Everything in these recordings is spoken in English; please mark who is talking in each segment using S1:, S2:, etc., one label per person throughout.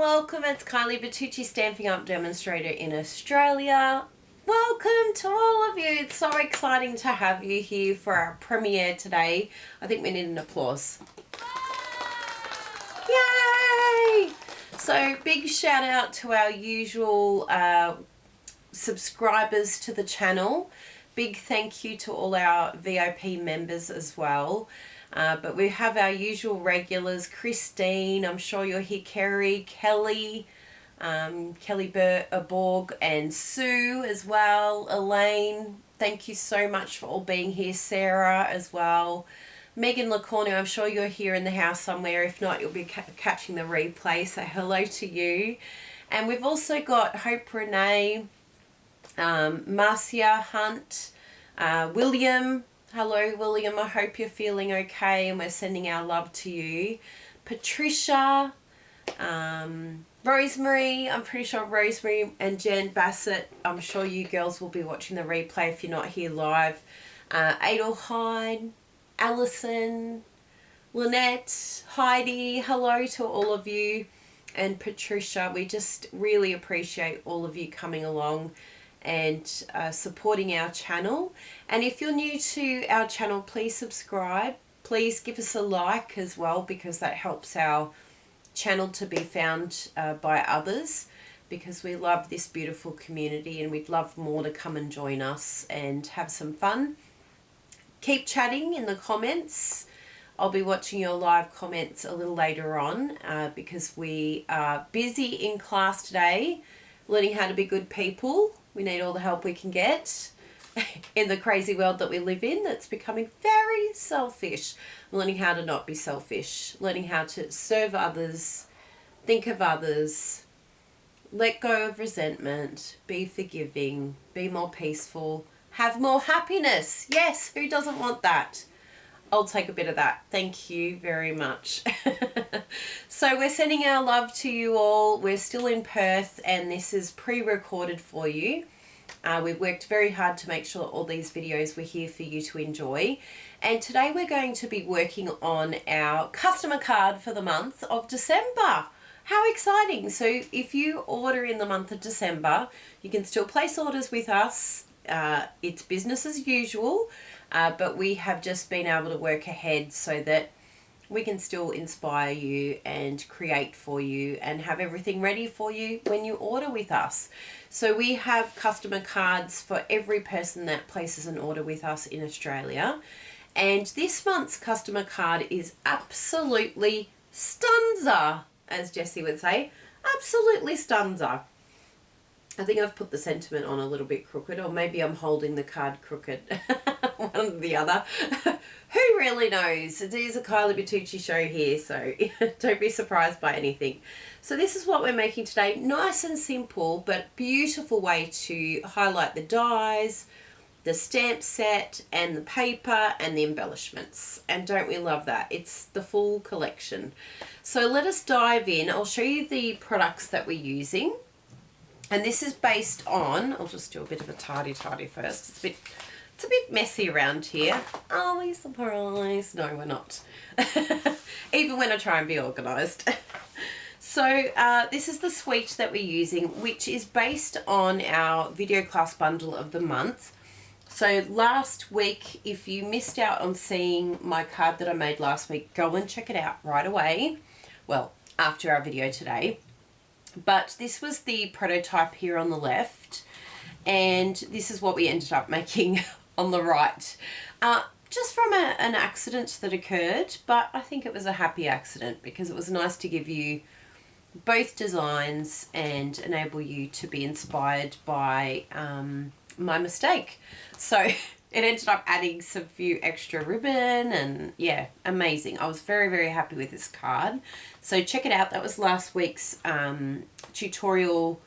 S1: welcome. It's Kylie, Bertucci Stamping Up Demonstrator in Australia. Welcome to all of you. It's so exciting to have you here for our premiere today. I think we need an applause. Yay! So big shout out to our usual subscribers to the channel. Big thank you to all our VIP members as well. But we have our usual regulars, Christine, I'm sure you're here, Kerry, Kelly, Borg, and Sue as well, Elaine, thank you so much for all being here, Sarah as well, Megan LaCornu, I'm sure you're here in the house somewhere, if not you'll be catching the replay, so hello to you. And we've also got Hope Renee, Marcia Hunt, William. Hello, William. I hope you're feeling okay and we're sending our love to you. Patricia, Rosemary, I'm pretty sure Rosemary and Jen Bassett, I'm sure you girls will be watching the replay if you're not here live. Adelheid, Alison, Lynette, Heidi, hello to all of you. And Patricia, we just really appreciate all of you coming along and supporting our channel. And if you're new to our channel, please subscribe, please give us a like as well, because that helps our channel to be found by others, because we love this beautiful community and we'd love more to come and join us and have some fun. Keep chatting in the comments. I'll be watching your live comments a little later on because we are busy in class today learning how to be good people. We need all the help we can get in the crazy world that we live in that's becoming very selfish. Learning how to not be selfish, learning how to serve others, think of others, let go of resentment, be forgiving, be more peaceful, have more happiness. Yes, who doesn't want that? I'll take a bit of that. Thank you very much. So we're sending our love to you all. We're still in Perth and this is pre-recorded for you. We've worked very hard to make sure all these videos were here for you to enjoy. And today we're going to be working on our customer card for the month of December. How exciting. So if you order in the month of December, you can still place orders with us. It's business as usual. But we have just been able to work ahead so that we can still inspire you and create for you and have everything ready for you when you order with us. So we have customer cards for every person that places an order with us in Australia. And this month's customer card is absolutely stunza, as Jessie would say. Absolutely stunza. I think I've put the sentiment on a little bit crooked, or maybe I'm holding the card crooked. One or the other. Who really knows? It is a Kylie Bertucci show here, so don't be surprised by anything. So this is what we're making today. Nice and simple, but beautiful way to highlight the dies, the stamp set, and the paper, and the embellishments. And don't we love that? It's the full collection. So let us dive in. I'll show you the products that we're using. And this is based on, I'll just do a bit of a tidy first. It's a bit messy around here. Are we surprised? No, we're not. Even when I try and be organised. So this is the suite that we're using, which is based on our video class bundle of the month. So last week, if you missed out on seeing my card that I made last week, go and check it out right away. Well, after our video today. But this was the prototype here on the left, and this is what we ended up making on the right. Just from an accident that occurred, but I think it was a happy accident because it was nice to give you both designs and enable you to be inspired by my mistake. So it ended up adding some few extra ribbon and yeah, amazing. I was very, very happy with this card. So check it out. That was last week's tutorial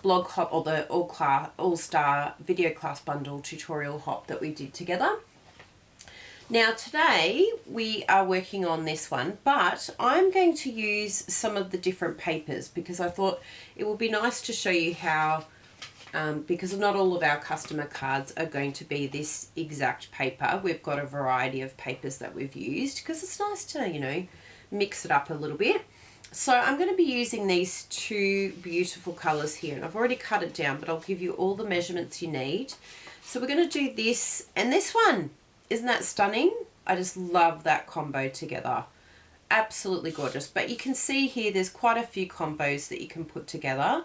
S1: blog hop, or the all-star video class bundle tutorial hop that we did together. Now today we are working on this one, but I'm going to use some of the different papers because I thought it would be nice to show you how because not all of our customer cards are going to be this exact paper. We've got a variety of papers that we've used because it's nice to, you know, mix it up a little bit. So I'm going to be using these two beautiful colours here, and I've already cut it down, but I'll give you all the measurements you need. So we're going to do this and this one. Isn't that stunning? I just love that combo together. Absolutely gorgeous. But you can see here there's quite a few combos that you can put together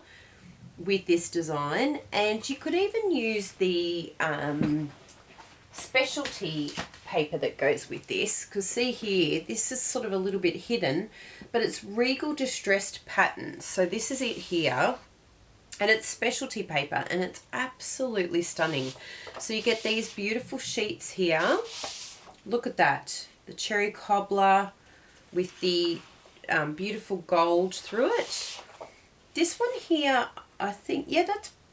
S1: with this design, and you could even use the specialty paper that goes with this, because see here, this is sort of a little bit hidden, but it's Regal Distressed Patterns. So this is it here, and it's specialty paper, and it's absolutely stunning. So you get these beautiful sheets here. Look at that, the cherry cobbler with the beautiful gold through it. This one here, I think, yeah,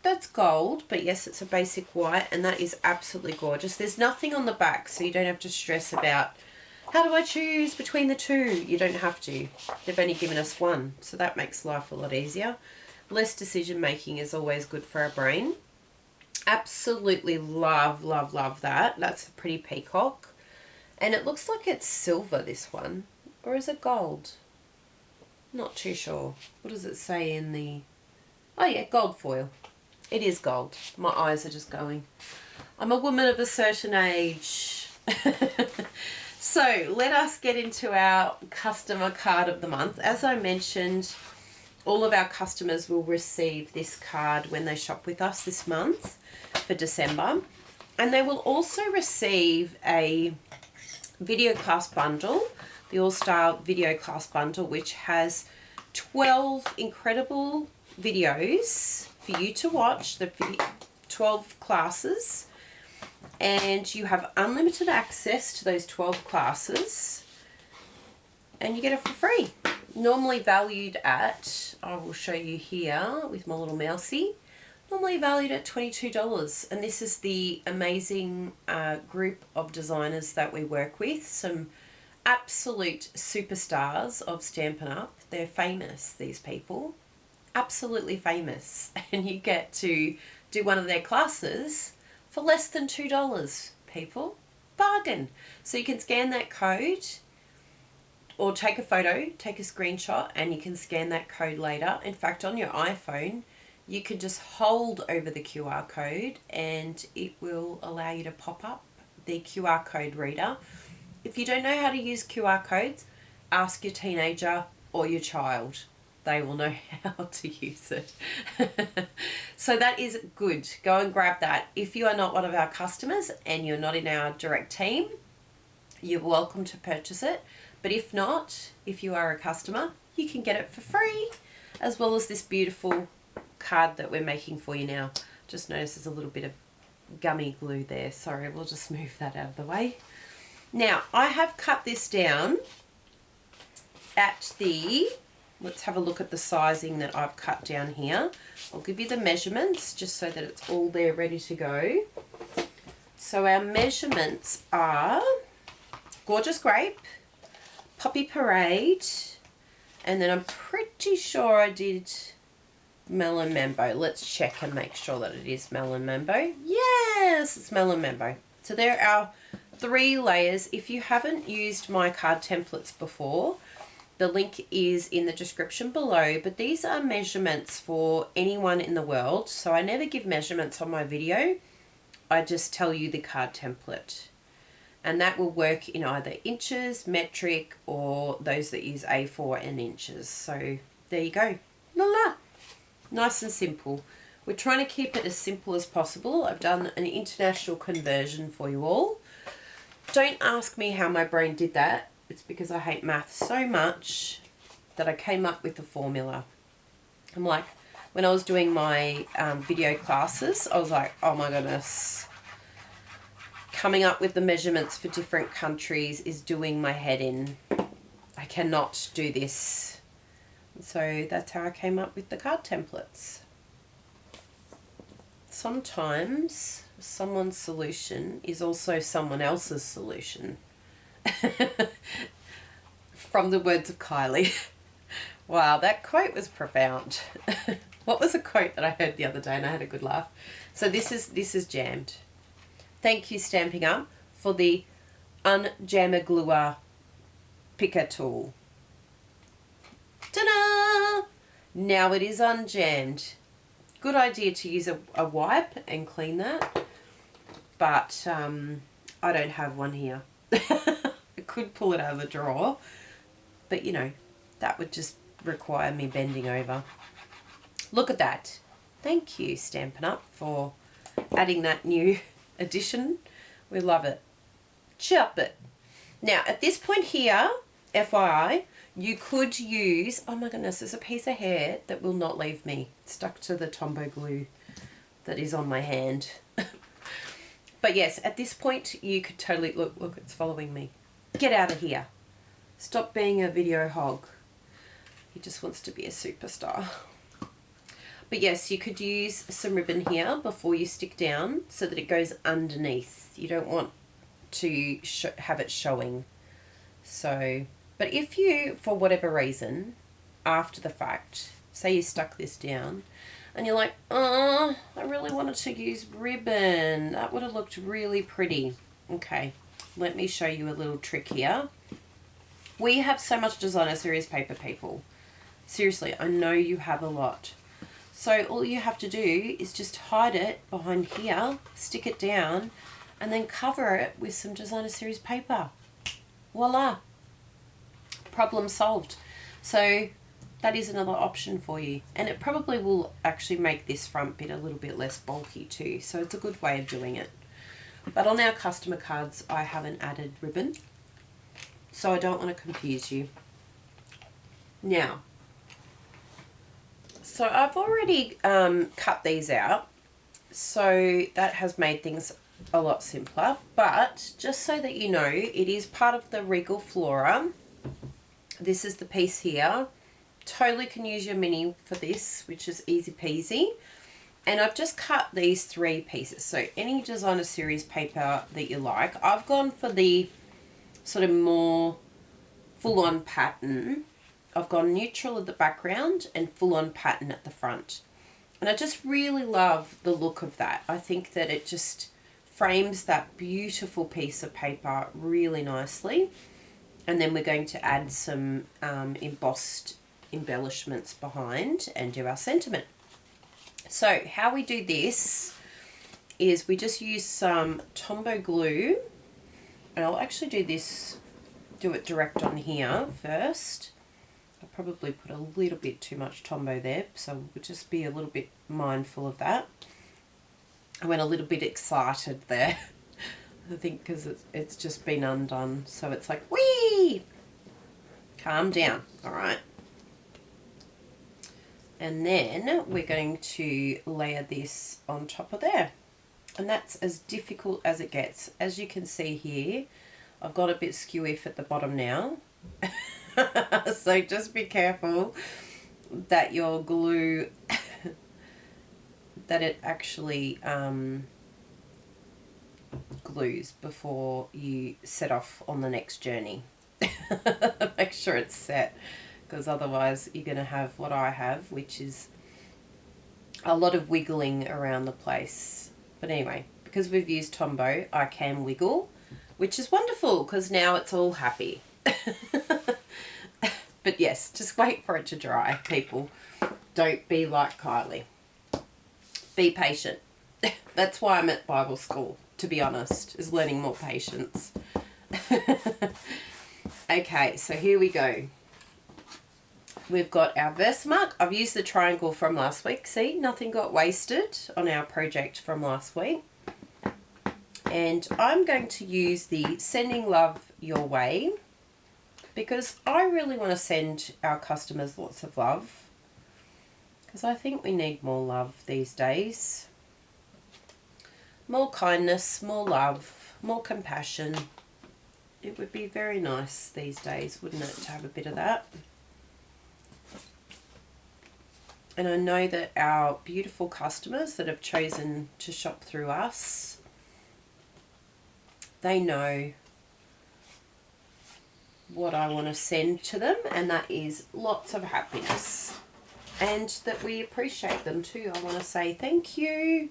S1: that's gold, but yes, it's a basic white, and that is absolutely gorgeous. There's nothing on the back, so you don't have to stress about, how do I choose between the two? You don't have to. They've only given us one, so that makes life a lot easier. Less decision making is always good for our brain. Absolutely love, love, love that. That's a pretty peacock. And it looks like it's silver, this one. Or is it gold? Not too sure. What does it say in the... Oh yeah, gold foil. It is gold. My eyes are just going. I'm a woman of a certain age. So let us get into our customer card of the month. As I mentioned, all of our customers will receive this card when they shop with us this month for December. And they will also receive a video class bundle, the All-Star video class bundle, which has 12 incredible videos for you to watch, the 12 classes, and you have unlimited access to those 12 classes, and you get it for free. Normally valued at, I will show you here with my little mousey, normally valued at $22. And this is the amazing group of designers that we work with, some absolute superstars of Stampin' Up. They're famous, these people, absolutely famous, and you get to do one of their classes for less than $2, people. Bargain. So you can scan that code, or take a photo, take a screenshot, and you can scan that code later. In fact, on your iPhone, you can just hold over the QR code and it will allow you to pop up the QR code reader. If you don't know how to use QR codes, ask your teenager or your child. They will know how to use it. So that is good. Go and grab that. If you are not one of our customers and you're not in our direct team, you're welcome to purchase it. But if not, if you are a customer, you can get it for free, as well as this beautiful card that we're making for you now. Just notice there's a little bit of gummy glue there. Sorry, we'll just move that out of the way. Now, I have cut this down at the... Let's have a look at the sizing that I've cut down here. I'll give you the measurements just so that it's all there ready to go. So our measurements are Gorgeous Grape, Poppy Parade, and then I'm pretty sure I did Melon Mambo. Let's check and make sure that it is Melon Mambo. Yes, it's Melon Mambo. So there are 3 layers. If you haven't used my card templates before, the link is in the description below, but these are measurements for anyone in the world. So I never give measurements on my video. I just tell you the card template. And that will work in either inches, metric, or those that use A4 and inches. So there you go. La la. Nice and simple. We're trying to keep it as simple as possible. I've done an international conversion for you all. Don't ask me how my brain did that. It's because I hate math so much that I came up with the formula. I'm like, when I was doing my video classes, I was like, oh my goodness. Coming up with the measurements for different countries is doing my head in. I cannot do this. So that's how I came up with the card templates. Sometimes someone's solution is also someone else's solution. From the words of Kylie. Wow, that quote was profound. What was a quote that I heard the other day and I had a good laugh? So this is jammed. Thank you, Stampin' Up, for the Unjammer Gluer picker tool. Ta-da! Now it is unjammed. Good idea to use a wipe and clean that, but I don't have one here. I could pull it out of the drawer, but you know, that would just require me bending over. Look at that. Thank you, Stampin' Up, for adding that new addition. We love it. Chop it. Now, at this point here, FYI, you could use, oh my goodness, there's a piece of hair that will not leave me. It's stuck to the Tombow glue that is on my hand. But yes, at this point, you could totally, look, it's following me. Get out of here. Stop being a video hog. He just wants to be a superstar. But yes, you could use some ribbon here before you stick down so that it goes underneath. You don't want to have it showing. So, but if you, for whatever reason, after the fact, say you stuck this down and you're like, oh, I really wanted to use ribbon. That would have looked really pretty. Okay, let me show you a little trick here. We have so much designer series paper, people. Seriously, I know you have a lot. So all you have to do is just hide it behind here, stick it down, and then cover it with some designer series paper. Voila. Problem solved. So that is another option for you. And it probably will actually make this front bit a little bit less bulky too. So it's a good way of doing it. But on our customer cards, I haven't added ribbon. So I don't want to confuse you. Now, so I've already cut these out. So that has made things a lot simpler. But just so that you know, it is part of the Regal Flora. This is the piece here. Totally can use your mini for this, which is easy peasy. And I've just cut these 3 pieces. So any designer series paper that you like. I've gone for the sort of more full-on pattern. I've gone neutral at the background and full-on pattern at the front. And I just really love the look of that. I think that it just frames that beautiful piece of paper really nicely. And then we're going to add some embossed embellishments behind and do our sentiment. So how we do this is we just use some Tombow glue. And I'll actually do it direct on here first. I probably put a little bit too much Tombow there, so we'll just be a little bit mindful of that. I went a little bit excited there, I think, because it's just been undone. So it's like, whee! Calm down, all right? And then we're going to layer this on top of there. And that's as difficult as it gets. As you can see here, I've got a bit skewy at the bottom now. So just be careful that your glue, that it actually glues before you set off on the next journey. Make sure it's set, because otherwise you're going to have what I have, which is a lot of wiggling around the place. But anyway, because we've used Tombow, I can wiggle, which is wonderful because now it's all happy. But yes, just wait for it to dry, people. Don't be like Kylie. Be patient. That's why I'm at Bible school, to be honest, is learning more patience. Okay, so here we go. We've got our Versamark. I've used the triangle from last week. See, nothing got wasted on our project from last week. And I'm going to use the Sending Love Your Way, because I really want to send our customers lots of love, because I think we need more love these days. More kindness, more love, more compassion. It would be very nice these days, wouldn't it, to have a bit of that? And I know that our beautiful customers that have chosen to shop through us, they know what I want to send to them, and that is lots of happiness, and that we appreciate them too. I want to say thank you.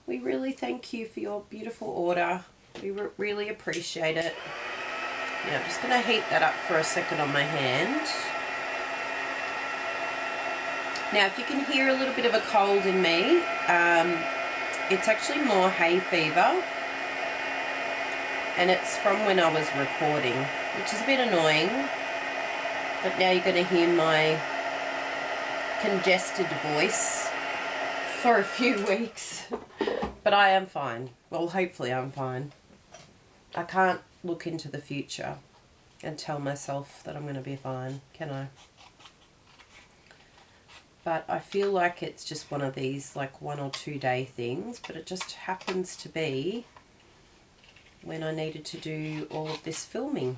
S1: We really thank you for your beautiful order. We really appreciate it. Now I'm just going to heat that up for a second on my hand. Now, if you can hear a little bit of a cold in me, it's actually more hay fever, and it's from when I was recording, which is a bit annoying, but now you're going to hear my congested voice for a few weeks, but I am fine. Well, hopefully I'm fine. I can't look into the future and tell myself that I'm going to be fine, can I? But I feel like it's just one of these like 1 or 2 day things, but it just happens to be when I needed to do all of this filming.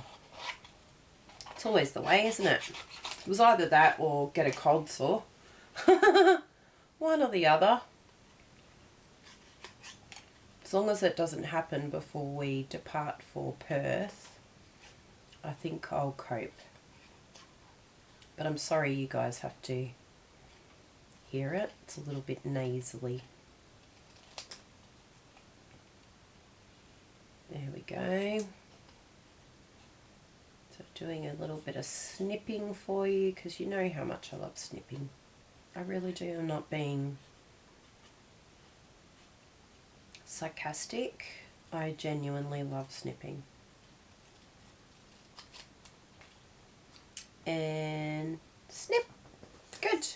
S1: It's always the way, isn't it? It was either that or get a cold sore. One or the other. As long as it doesn't happen before we depart for Perth, I think I'll cope. But I'm sorry you guys have to hear it. It's a little bit nasally. There we go. So doing a little bit of snipping for you, because you know how much I love snipping. I really do. I'm not being sarcastic. I genuinely love snipping. And snip. Good.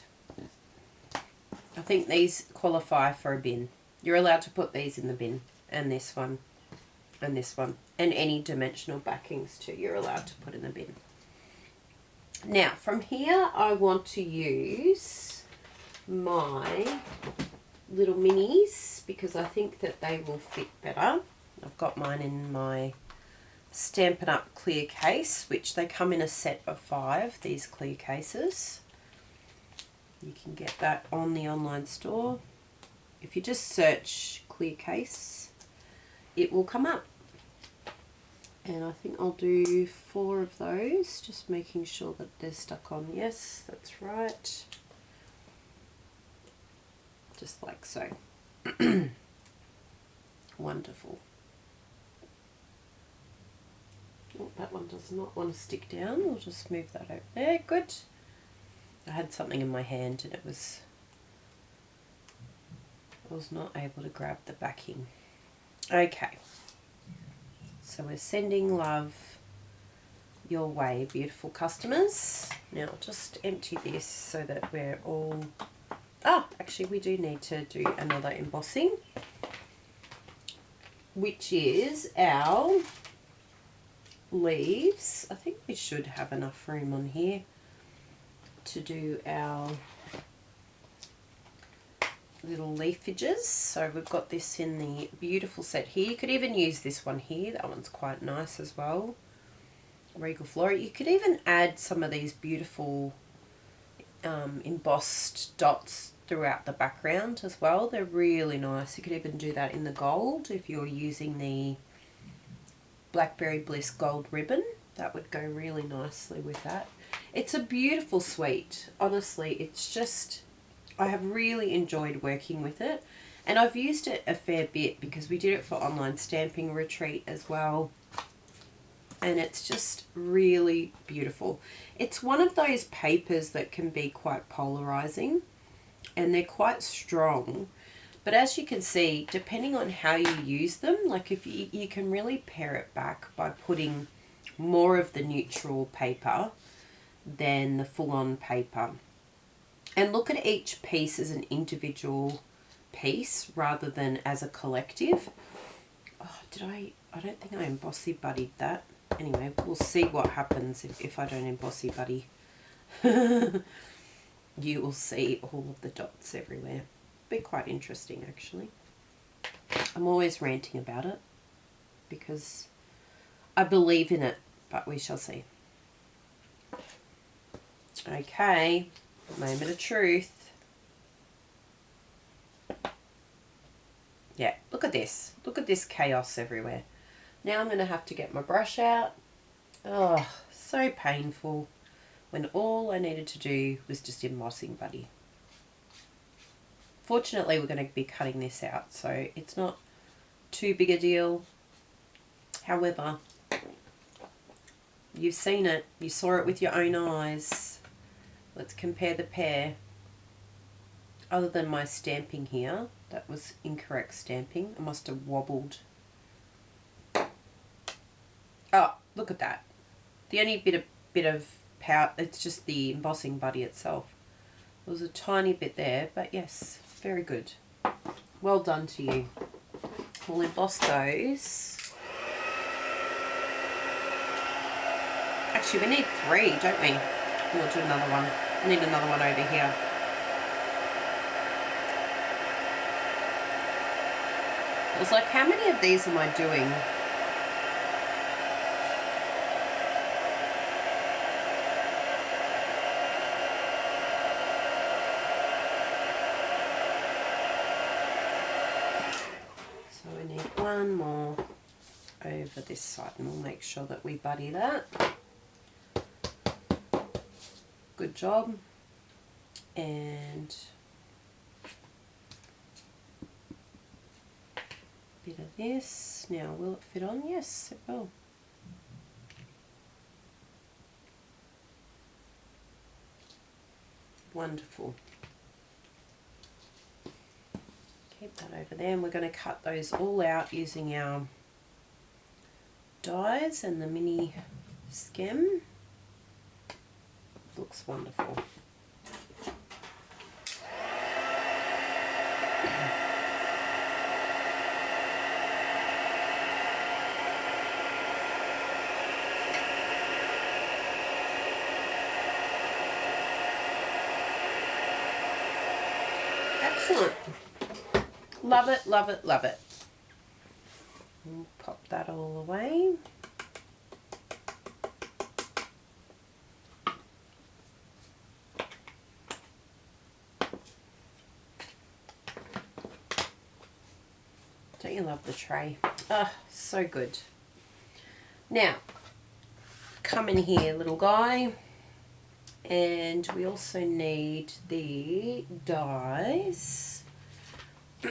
S1: I think these qualify for a bin. You're allowed to put these in the bin, and this one, and this one, and any dimensional backings too, you're allowed to put in the bin. Now, from here, I want to use my little minis because I think that they will fit better. I've got mine in my Stampin' Up! Clear case, which they come in a set of 5, these clear cases. You can get that on the online store. If you just search clear case, it will come up. And I think I'll do 4 of those, just making sure that they're stuck on. Yes, that's right. Just like so. Wonderful. Oh, that one does not want to stick down. We'll just move that over there. Good. I had something in my hand and I was not able to grab the backing. Okay. So we're sending love your way, beautiful customers. Now I'll just empty this so that we're all... Oh, actually we do need to do another embossing, which is our leaves. I think we should have enough room on here to do our little leafages. So we've got this in the beautiful set here. You could even use this one here. That one's quite nice as well. Regal Flora. You could even add some of these beautiful embossed dots throughout the background as well. They're really nice. You could even do that in the gold if you're using the Blackberry Bliss gold ribbon. That would go really nicely with that. It's a beautiful suite. Honestly, it's just, I have really enjoyed working with it. And I've used it a fair bit because we did it for online stamping retreat as well. And it's just really beautiful. It's one of those papers that can be quite polarizing and they're quite strong. But as you can see, depending on how you use them, like if you can really pare it back by putting more of the neutral paper than the full-on paper. And look at each piece as an individual piece rather than as a collective. Oh, I don't think I embossy buddied that. Anyway, we'll see what happens if I don't embossy buddy. You will see all of the dots everywhere. Be quite interesting actually. I'm always ranting about it because I believe in it, but we shall see. Okay, moment of truth. Yeah, look at this. Look at this chaos everywhere. Now I'm going to have to get my brush out. Oh, so painful when all I needed to do was just embossing buddy. Fortunately, we're going to be cutting this out, so it's not too big a deal. However, you've seen it. You saw it with your own eyes. Let's compare the pair. other than my stamping here. That was incorrect stamping. I must have wobbled. Oh, look at that. The only bit of power, it's just the embossing buddy itself. There was a tiny bit there, but yes, very good. Well done to you. We'll emboss those. Actually, we need 3, don't we? We'll do another one. We need another one over here. I was like, how many of these am I doing? So we need one more over this side, and we'll make sure that we buddy that. Good job. And a bit of this. Now, will it fit on? Yes, it will. Wonderful. Keep that over there, and we're going to cut those all out using our dies and the mini stem. Looks wonderful. Excellent. Love it, love it, love it. We'll pop that all away. Don't you love the tray? Ah, so good. Now, come in here, little guy. And we also need the dies.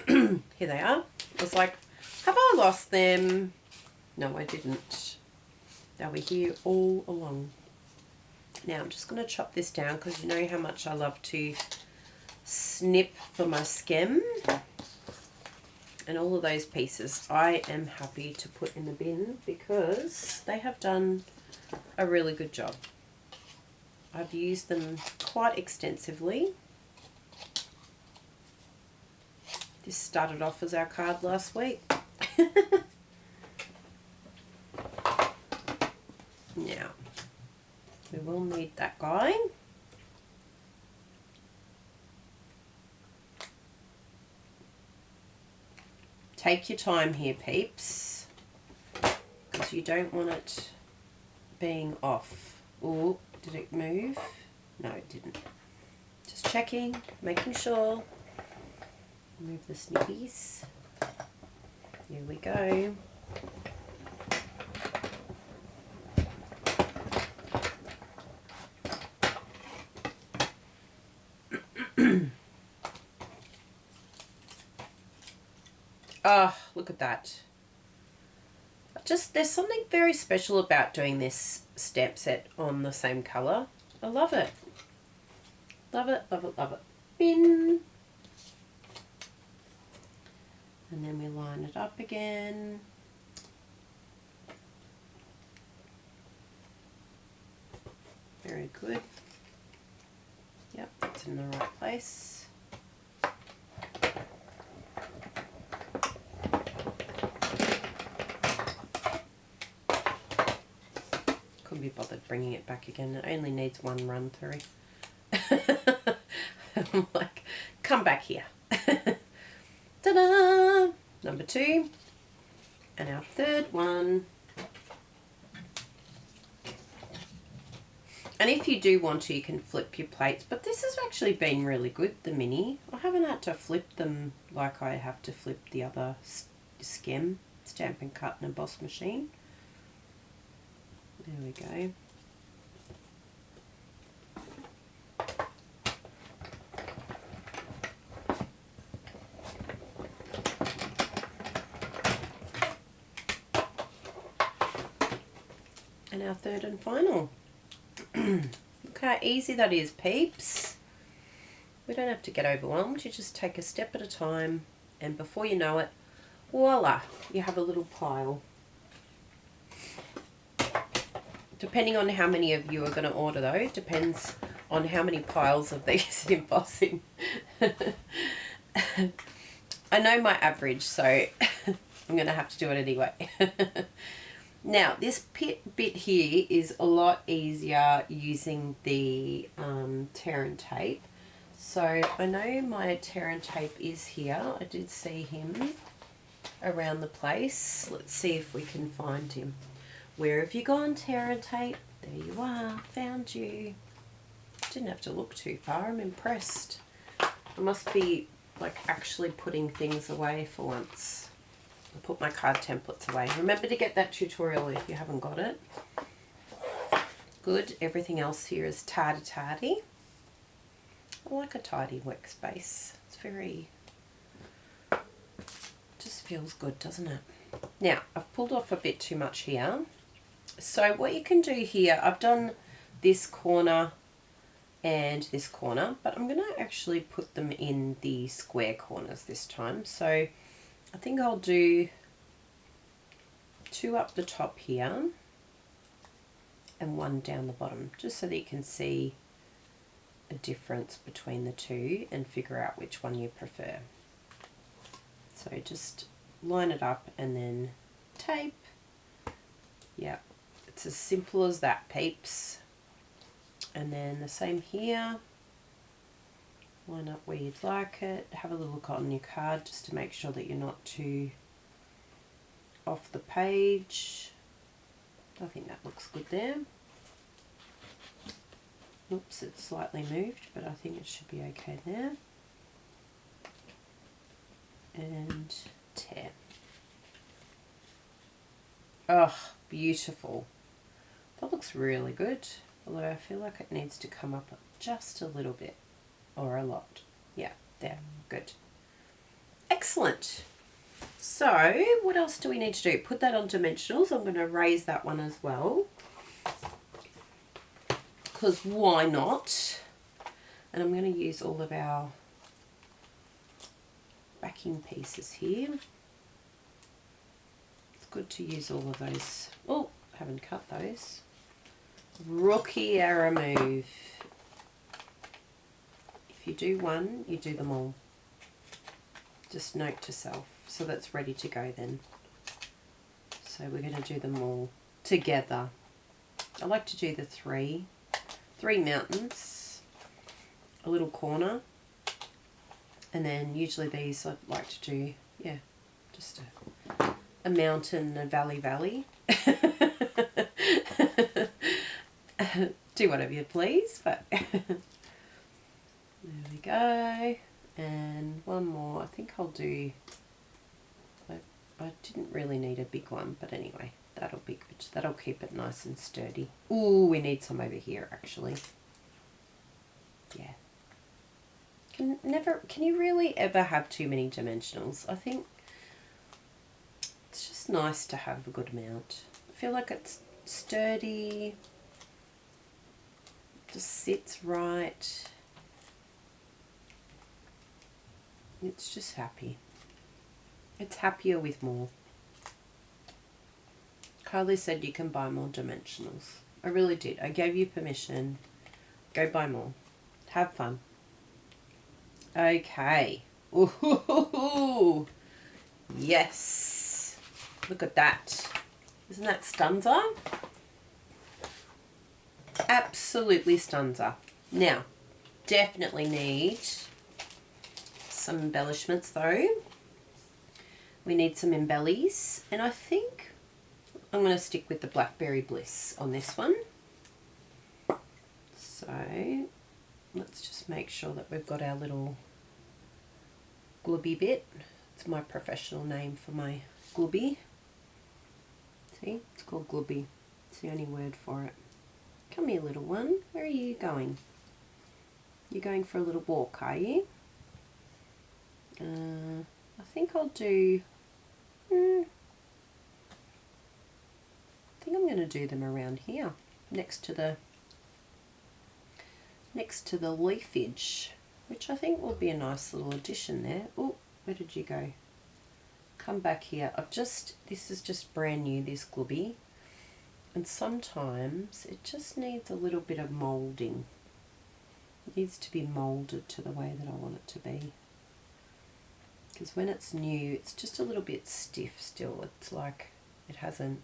S1: Here they are. I was like, have I lost them? No, I didn't. They were here all along. Now I'm just going to chop this down because you know how much I love to snip for my stem. And all of those pieces I am happy to put in the bin because they have done a really good job. I've used them quite extensively. This started off as our card last week. Now, we will need that guy. Take your time here, peeps, because you don't want it being off. Oh, did it move? No, it didn't. Just checking, making sure. Move the snippies. Here we go. Oh, look at that. Just, there's something very special about doing this stamp set on the same colour. I love it. Love it, love it, love it. Bin. And then we line it up again. Very good. Yep, that's in the right place. Couldn't be bothered bringing it back again. It only needs one run through. I'm like, come back here. Ta-da! Number 2. And our third one. And if you do want to, you can flip your plates. But this has actually been really good, the mini. I haven't had to flip them like I have to flip the other stem, stamp and cut and emboss machine. There we go. And our third and final. Look how easy that is, peeps. We don't have to get overwhelmed. You just take a step at a time, and before you know it, voila, you have a little pile. Depending on how many of you are going to order though, depends on how many piles of these embossing. I know my average, so I'm going to have to do it anyway. Now, this bit here is a lot easier using the tear and tape. So I know my tear and tape is here. I did see him around the place. Let's see if we can find him. Where have you gone, tear and tape? There you are. Found you. Didn't have to look too far. I'm impressed. I must be like actually putting things away for once. I put my card templates away. Remember to get that tutorial if you haven't got it. Good. Everything else here is tardy. I like a tidy workspace. It's very, just feels good, doesn't it? Now, I've pulled off a bit too much here. So what you can do here, I've done this corner and this corner, but I'm going to actually put them in the square corners this time. So I think I'll do 2 up the top here and 1 down the bottom, just so that you can see a difference between the two and figure out which one you prefer. So just line it up and then tape. Yeah, it's as simple as that, peeps. And then the same here. Line up where you'd like it. Have a little look on your card just to make sure that you're not too off the page. I think that looks good there. Oops, it's slightly moved, but I think it should be okay there. And tear. Oh, beautiful. That looks really good, although I feel like it needs to come up just a little bit, or a lot. Yeah, there, good. Excellent. So, what else do we need to do? Put that on dimensionals. I'm going to raise that one as well, because why not? And I'm going to use all of our backing pieces here. It's good to use all of those. Oh, haven't cut those. Rookie error move. If you do one, you do them all. Just note to self. So that's ready to go then. So we're going to do them all together. I like to do the three mountains, a little corner, and then usually these I'd like to do, yeah, just a mountain, a valley. Do whatever you please, but there we go. And one more. I think I'll do, I didn't really need a big one, but anyway, that'll be good. That'll keep it nice and sturdy. Ooh, we need some over here actually. Yeah. Can you really ever have too many dimensionals? I think it's just nice to have a good amount. I feel like it's sturdy, just sits right. It's just happy. It's happier with more. Kylie said you can buy more dimensionals. I really did. I gave you permission. Go buy more. Have fun. Okay. Ooh, yes. Look at that. Isn't that stunza? Absolutely stunza. Now, definitely need some embellishments though. We need some embellies, and I think I'm going to stick with the Blackberry Bliss on this one. So let's just make sure that we've got our little glubby bit. It's my professional name for my glubby. See, it's called glubby. It's the only word for it. Come here, little one. Where are you going? You're going for a little walk, are you? I think I'll do, I think I'm going to do them around here, next to the leafage. which I think will be a nice little addition there. Oh, where did you go? Come back here. This is just brand new, this glooby. And sometimes it just needs a little bit of moulding. It needs to be moulded to the way that I want it to be. Because when it's new, it's just a little bit stiff still. It's like it hasn't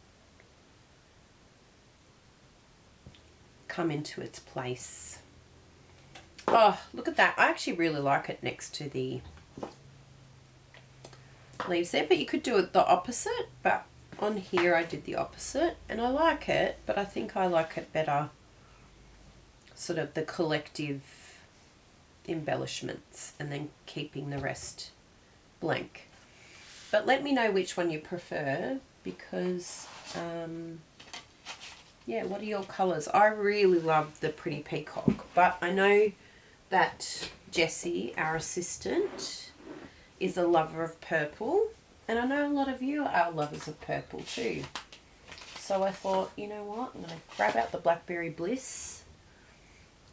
S1: come into its place. Oh, look at that. I actually really like it next to the leaves there, but you could do it the opposite, but on here I did the opposite, and I like it, but I think I like it better, sort of the collective embellishments and then keeping the rest blank. But let me know which one you prefer, because yeah, what are your colours? I really love the Pretty Peacock, but I know that Jessie, our assistant, is a lover of purple, and I know a lot of you are lovers of purple too. So I thought, you know what, I'm going to grab out the Blackberry Bliss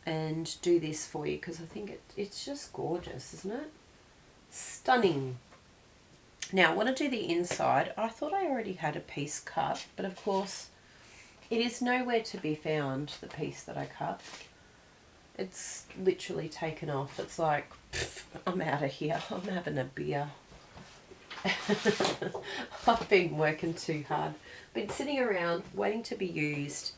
S1: and do this for you, because I think it's just gorgeous, isn't it? Stunning. Now I want to do the inside. I thought I already had a piece cut, but of course it is nowhere to be found, the piece that I cut. It's literally taken off. It's like, pff, I'm out of here. I'm having a beer. I've been working too hard. Been sitting around waiting to be used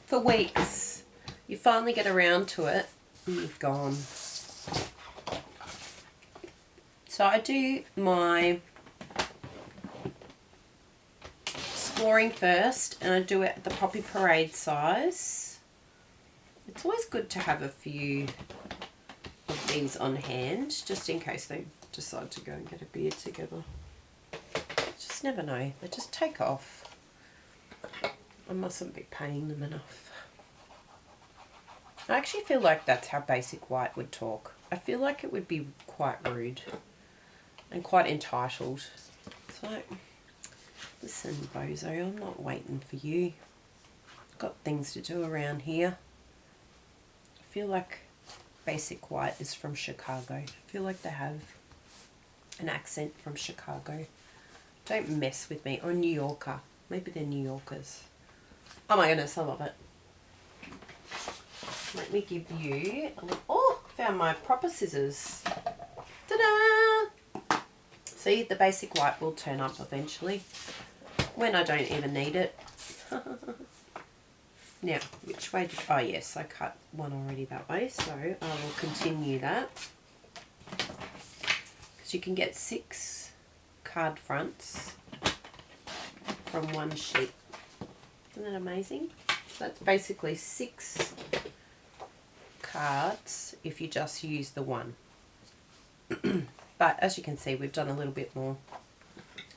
S1: for weeks. You finally get around to it and you've gone. So I do my scoring first, and I do it at the Poppy Parade size. It's always good to have a few of these on hand, just in case they decide to go and get a beer together. Just never know. They just take off. I mustn't be paying them enough. I actually feel like that's how Basic White would talk. I feel like it would be quite rude and quite entitled. It's like, listen, bozo, I'm not waiting for you. I've got things to do around here. I feel like Basic White is from Chicago. I feel like they have an accent from Chicago. Don't mess with me. Or New Yorker. Maybe they're New Yorkers. Oh my goodness, I love it. Let me give you a little... Oh, found my proper scissors. Ta-da! See, the Basic White will turn up eventually when I don't even need it. Now, which way did... Oh, yes, I cut one already that way, so I will continue that. Because you can get 6 card fronts from one sheet. Isn't that amazing? So that's basically 6 cards if you just use the one. But as you can see, we've done a little bit more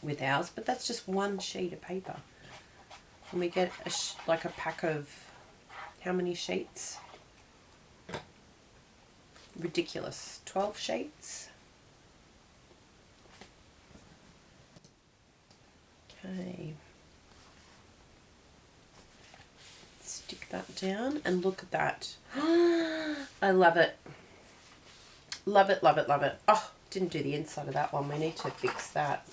S1: with ours, but that's just one sheet of paper. And we get like a pack of how many sheets? Ridiculous. 12 sheets. Okay. Stick that down and look at that. I love it. Love it, love it, love it. Oh, didn't do the inside of that one. We need to fix that.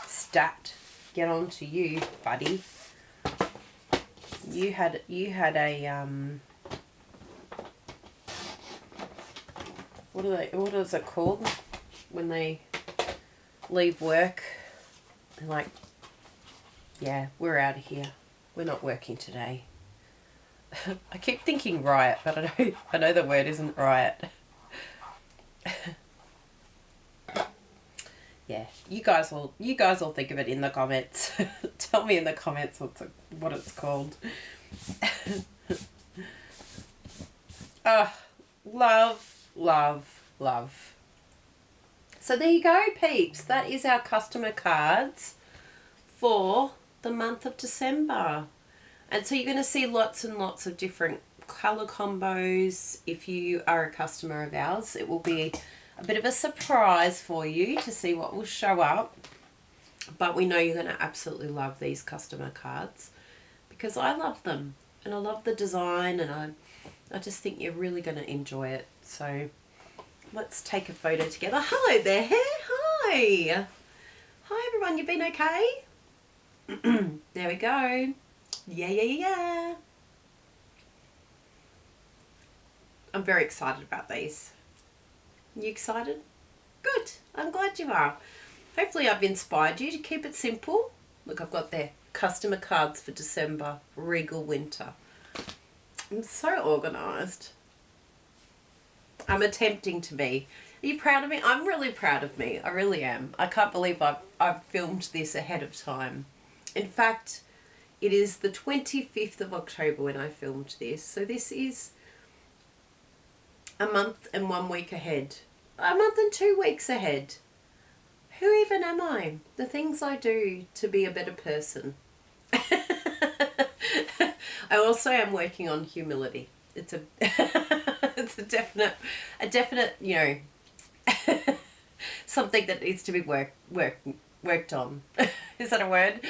S1: Stat. Get on to you, buddy. You had a what is it called when they leave work? They're like, yeah, we're out of here. We're not working today. I keep thinking riot, but I know the word isn't riot. Yeah, you guys will think of it in the comments. Tell me in the comments what it's called. Oh, love, love, love. So there you go, peeps. That is our customer cards for the month of December. And so you're going to see lots and lots of different colour combos. If you are a customer of ours, it will be a bit of a surprise for you to see what will show up. But we know you're going to absolutely love these customer cards because I love them and I love the design, and I just think you're really going to enjoy it. So let's take a photo together. Hello there. Hi. Hi everyone, you been okay? There we go. Yeah. I'm very excited about these. You excited? Good. I'm glad you are. Hopefully I've inspired you to keep it simple. Look, I've got their customer cards for December. Regal Winter. I'm so organised. I'm attempting to be. Are you proud of me? I'm really proud of me. I really am. I can't believe I've filmed this ahead of time. In fact, it is the 25th of October when I filmed this. So this is a month and 1 week ahead. A month and 2 weeks ahead. Who even am I? The things I do to be a better person. I also am working on humility. It's a it's a definite, you know, something that needs to be worked on. Is that a word?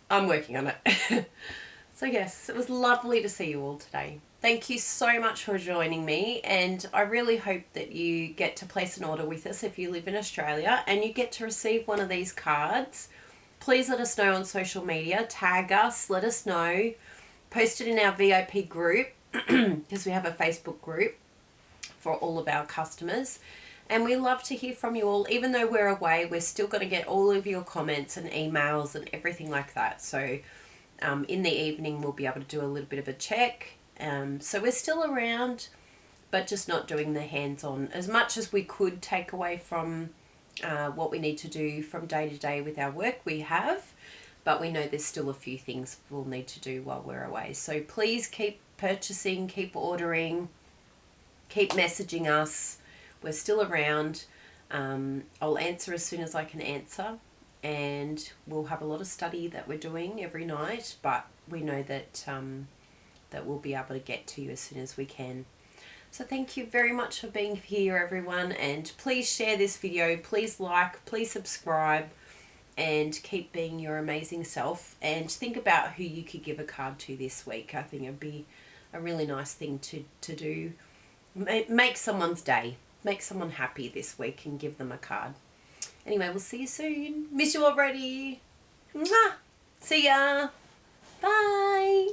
S1: I'm working on it. So yes, it was lovely to see you all today. Thank you so much for joining me, and I really hope that you get to place an order with us if you live in Australia and you get to receive one of these cards. Please let us know on social media, tag us, let us know, post it in our VIP group because we have a Facebook group for all of our customers, and we love to hear from you all. Even though we're away, we're still going to get all of your comments and emails and everything like that. So in the evening we'll be able to do a little bit of a check. So we're still around, but just not doing the hands-on as much as we could take away from what we need to do from day to day with our work we have, but we know there's still a few things we'll need to do while we're away. So please keep purchasing, keep ordering, keep messaging us. We're still around. I'll answer as soon as I can answer, and we'll have a lot of study that we're doing every night, but we know that that we'll be able to get to you as soon as we can. So thank you very much for being here, everyone, and please share this video, please like, please subscribe, and keep being your amazing self, and think about who you could give a card to this week. I think it'd be a really nice thing to do. Make someone's day, make someone happy this week and give them a card. Anyway, we'll see you soon. Miss you already. Mwah! See ya. Bye.